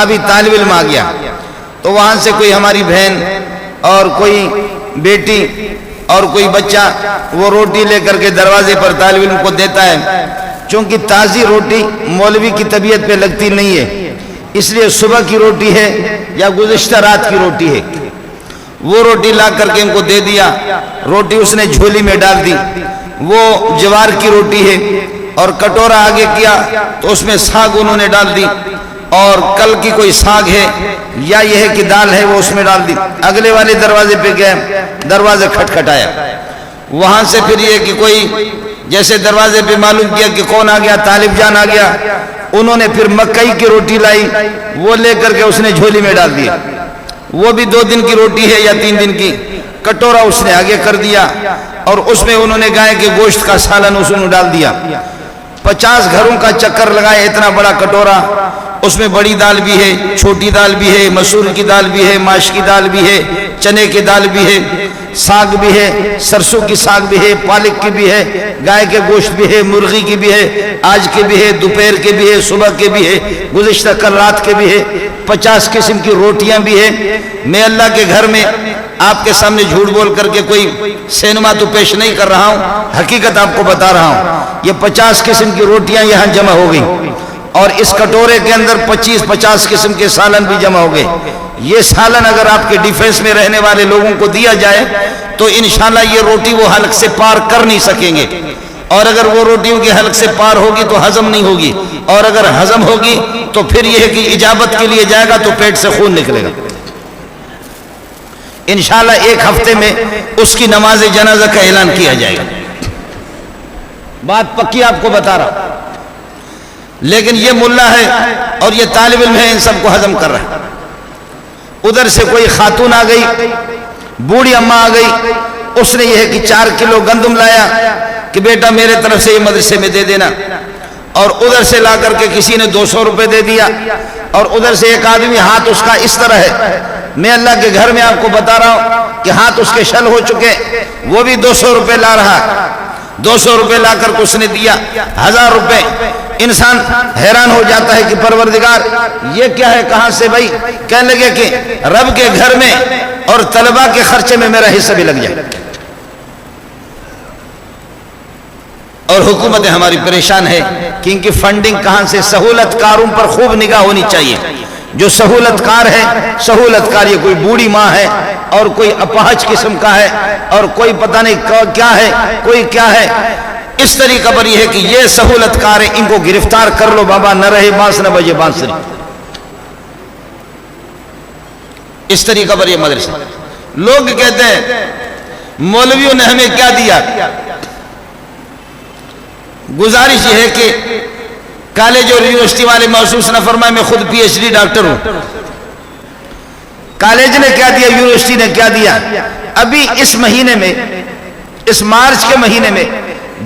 ابھی طالب علم آ گیا تو وہاں سے کوئی ہماری بہن اور کوئی بیٹی اور کوئی بچہ وہ روٹی لے کر کے دروازے پر طالب علم کو دیتا ہے. چونکہ تازی روٹی مولوی کی طبیعت پہ لگتی نہیں ہے، اس لیے صبح کی روٹی ہے یا گزشتہ رات کی روٹی ہے، وہ روٹی لا کر کے ان کو دے دیا. روٹی اس نے جھولی میں ڈال دی، وہ جوار کی روٹی ہے. اور کٹورا آگے کیا تو اس میں ساگ انہوں نے ڈال دی، اور کل کی کوئی ساگ ہے یا یہ ہے کہ دال ہے وہ اس میں ڈال دی. اگلے والے دروازے پہ گئے، دروازہ کھٹکھٹایا. وہاں سے پھر یہ کہ کوئی جیسے دروازے پہ معلوم کیا کہ کون آ گیا، طالب جان آ گیا. انہوں نے پھر مکئی کی روٹی لائی، وہ لے کر کے اس نے جھولی میں ڈال دیا. وہ بھی 2 دن کی روٹی ہے یا 3 دن کی. کٹورا اس نے آگے کر دیا اور اس میں انہوں نے گائے کے گوشت کا سالن اس نے ڈال دیا. 50 گھروں کا چکر لگائے، اتنا بڑا کٹورا. اس میں بڑی دال بھی ہے، چھوٹی دال بھی ہے، مسور کی دال بھی ہے، ماش کی دال بھی ہے، چنے کی دال بھی ہے، ساگ بھی ہے، سرسوں کی ساگ بھی ہے، پالک کی بھی ہے، گائے کے گوشت بھی ہے، مرغی کی بھی ہے، آج کے بھی ہے، دوپہر کے بھی ہے، صبح کے بھی ہے، گزشتہ کل رات کے بھی ہے. 50 قسم کی روٹیاں بھی ہے. میں اللہ کے گھر میں آپ کے سامنے جھوٹ بول کر کے کوئی سینما تو پیش نہیں کر رہا ہوں، حقیقت آپ کو بتا رہا ہوں. یہ 50 قسم کی روٹیاں یہاں جمع ہو گئی اور اس کٹورے کے اندر 25-50 قسم کے سالن بھی جمع ہو گئے. یہ سالن اگر آپ کے ڈیفنس میں رہنے والے لوگوں کو دیا جائے تو انشاءاللہ یہ روٹی وہ حلق سے پار کر نہیں سکیں گے. اور اگر وہ روٹیوں کے حلق سے پار ہوگی تو ہضم نہیں ہوگی، اور اگر ہضم ہوگی تو پھر یہ ہے کہ اجابت کے لیے جائے گا تو پیٹ سے خون نکلے گا. انشاءاللہ 1 ہفتے میں اس کی نماز جنازہ کا اعلان کیا جائے گا. بات پکی آپ کو بتا رہا. لیکن یہ ملا ہے اور یہ طالب علم ہے، ان سب کو ہضم کر رہا ہے. ادھر سے کوئی خاتون آ گئی، بوڑھی اماں آ گئی، اس نے یہ ہے کہ 4 کلو گندم لایا کہ بیٹا میرے طرف سے یہ مدرسے میں دے دینا. اور ادھر سے لا کر کے کسی نے 200 روپے دے دیا. اور ادھر سے ایک آدمی ہاتھ اس کا اس طرح ہے، میں اللہ کے گھر میں آپ کو بتا رہا ہوں کہ ہاتھ اس کے شل ہو چکے، وہ بھی 200 روپے لا رہا. 200 روپے لا کر اس نے دیا 1000 روپے. انسان حیران ہو جاتا ہے کہ پروردگار یہ کیا ہے، کہاں سے بھائی؟ کہنے لگے کہ رب کے گھر میں اور طلبہ کے خرچے میں میرا حصہ بھی لگ جائے. اور حکومت ہماری پریشان ہے کہ ان کی فنڈنگ کہاں سے؟ سہولت کاروں پر خوب نگاہ ہونی چاہیے. جو سہولت کار ہے، سہولت کار یہ کوئی بوڑھی ماں ہے اور کوئی اپاہج قسم کا ہے اور کوئی پتہ نہیں کیا ہے، کوئی کیا ہے. اس طریقہ پر یہ ہے کہ یہ سہولت کار ہے، ان کو گرفتار کر لو بابا، نہ رہے بانس نہ بجے بانسری. اس طریقہ پر یہ مدرسہ. لوگ کہتے ہیں مولویوں نے ہمیں کیا دیا. گزارش یہ ہے کہ کالج اور یونیورسٹی والے محسوس نہ فرمائے، میں خود پی ایچ ڈی ڈاکٹر ہوں. کالج نے کیا دیا، یونیورسٹی نے کیا دیا. ابھی اس مہینے میں، اس مارچ کے مہینے میں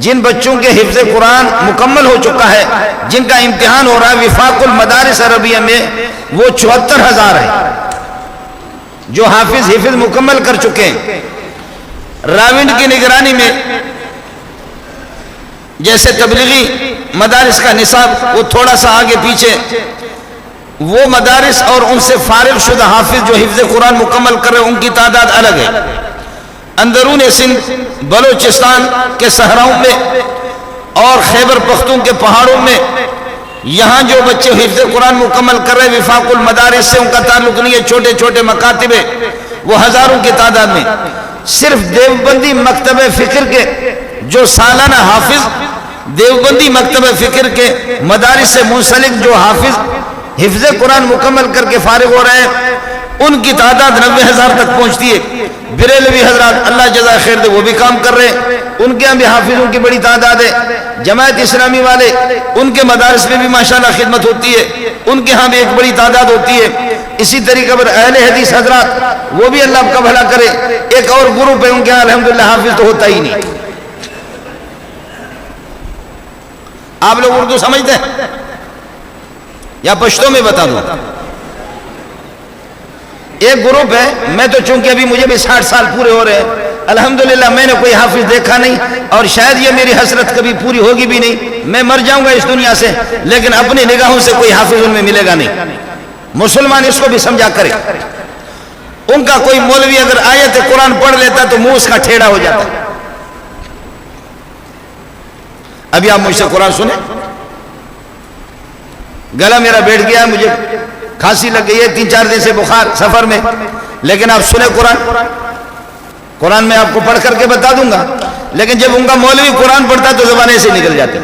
جن بچوں کے حفظ قرآن مکمل ہو چکا ہے، جن کا امتحان ہو رہا ہے وفاق المدارس عربیہ میں، وہ 74,000 ہے جو حفظ مکمل کر چکے ہیں. راونڈ کی نگرانی میں جیسے تبلیغی مدارس کا نصاب وہ تھوڑا سا آگے پیچھے، وہ مدارس اور ان سے فارغ شدہ حافظ جو حفظ قرآن مکمل کر رہے ہیں ان کی تعداد الگ ہے. اندرون سندھ، بلوچستان کے صحراؤں میں اور خیبر پختون کے پہاڑوں میں یہاں جو بچے حفظ قرآن مکمل کر رہے ہیں وفاق المدارس سے ان کا تعلق نہیں ہے، چھوٹے چھوٹے مکاتب ہے، وہ ہزاروں کی تعداد میں. صرف دیوبندی مکتب فکر کے جو سالانہ حافظ، دیوبندی مکتب فکر کے مدارس سے منسلک جو حافظ حفظ قرآن مکمل کر کے فارغ ہو رہے ہیں ان کی تعداد 90,000 تک پہنچتی ہے. بریلوی حضرات اللہ جزائے خیر دے وہ بھی کام کر رہے ہیں، ان کے ہاں بھی حافظوں کی بڑی تعداد ہے. جماعت اسلامی والے ان کے مدارس میں بھی ماشاءاللہ خدمت ہوتی ہے، ان کے ہاں بھی ایک بڑی تعداد ہوتی ہے. اسی طریقے پر اہل حدیث حضرات وہ بھی اللہ کا بھلا کرے، ایک اور گروپ ہے ان کے ہاں الحمدللہ حافظ تو ہوتا ہی نہیں. آپ لوگ اردو سمجھتے ہیں یا پشتو میں بتا دوں؟ ایک گروپ ہے، میں تو چونکہ ابھی مجھے بھی 60 سال پورے ہو رہے ہیں، الحمدللہ میں نے کوئی حافظ دیکھا نہیں اور شاید یہ میری حسرت کبھی پوری ہوگی بھی نہیں. میں مر جاؤں گا اس دنیا سے لیکن اپنی نگاہوں سے کوئی حافظ ان میں ملے گا نہیں. مسلمان اس کو بھی سمجھا کرے. ان کا کوئی مولوی اگر آیت قرآن پڑھ لیتا تو منہ اس کا ٹھیڑا ہو جاتا. ابھی آپ مجھ سے قرآن سنیں. گلا میرا بیٹھ گیا, مجھے کھانسی لگ گئی ہے, 3-4 دن سے بخار سفر میں, لیکن آپ سنیں قرآن میں آپ کو پڑھ کر کے بتا دوں گا, لیکن جب ان کا مولوی قرآن پڑھتا تو زبانیں سے نکل جاتے.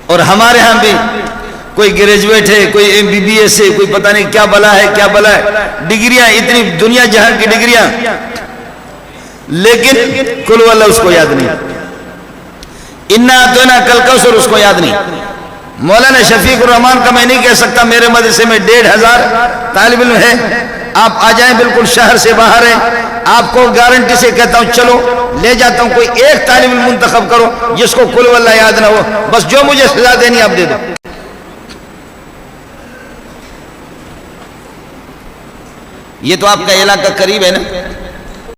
اور ہمارے ہاں بھی کوئی گریجویٹ ہے, کوئی MBBS ہے, کوئی پتہ نہیں کیا بلا ہے, کیا بلا ہے, ڈگریاں اتنی دنیا جہاں کی ڈگریاں, لیکن قل ہو اللہ اس کو یاد نہیں, انا اعطیناک الکوثر اس کو یاد نہیں. مولانا شفیق الرحمان کا میں نہیں کہہ سکتا, میرے مدرسے میں 1500 طالب علم ہیں, آپ آ جائیں, بالکل شہر سے باہر ہیں, آپ کو گارنٹی سے کہتا ہوں چلو لے جاتا ہوں, کوئی ایک طالب علم منتخب کرو جس کو قل ہو اللہ یاد نہ ہو, بس جو مجھے سزا دینی آپ دے دو. یہ تو آپ کا علاقہ قریب ہے نا,